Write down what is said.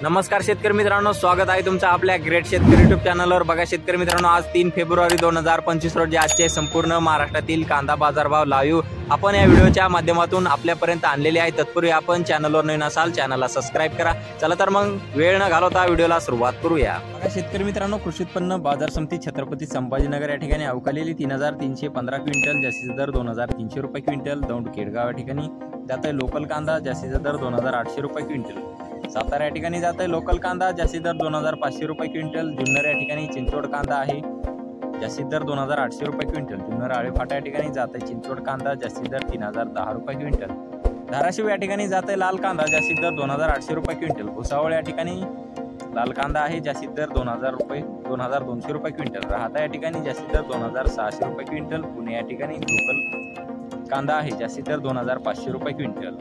नमस्कार शेतकरी मित्रांनो, स्वागत आहे तुमचं आपल्या ग्रेट शेतकरी युट्यूब चॅनलवर। बघा शेतकरी मित्रांनो, आज 3 फेब्रुवारी 2025 रोजी आजचे संपूर्ण महाराष्ट्रातील कांदा बाजारभाव लाईव्ह आपण या व्हिडिओच्या माध्यमातून आपल्यापर्यंत आणलेले आहे। तत्पूर्वी आपण चॅनलवर नवीन असाल चॅनलला सबस्क्राइब करा। चला तर मग वेळ न घालवता व्हिडिओला सुरुवात करूया। बघा शेतकरी मित्रांनो, कृषी उत्पन्न बाजार समिती छत्रपती संभाजीनगर या ठिकाणी अवकालेली 3315 क्विंटल, जास्तीचा दर 2300 रुपये क्विंटल। दौंड केडगाव या ठिकाणी जात आहे लोकल कांदा, जास्तीचा दर 2800 रुपये क्विंटल। सातारा या ठिकाणी जात आहे लोकल कांदा, जास्तीत दर 2500 रुपये क्विंटल। जुन्नर या ठिकाणी चिंचवड कांदा आहे, जास्तीत दर 2800 रुपये क्विंटल। जुन्नर आळेफाटा या ठिकाणी जात आहे चिंचवड कांदा, जास्तीत दर 3010 रुपये क्विंटल। धाराशिव या ठिकाणी जात आहे लाल कांदा, जास्तीत दर 2800 रुपये क्विंटल। भुसावळ या ठिकाणी लाल कांदा आहे, जास्तीत दर 2200 रुपये क्विंटल। राहता या ठिकाणी जास्तीत दर 2600 रुपये क्विंटल। पुणे या ठिकाणी लोकल कांदा आहे, जास्तीत दर 2500 रुपये क्विंटल।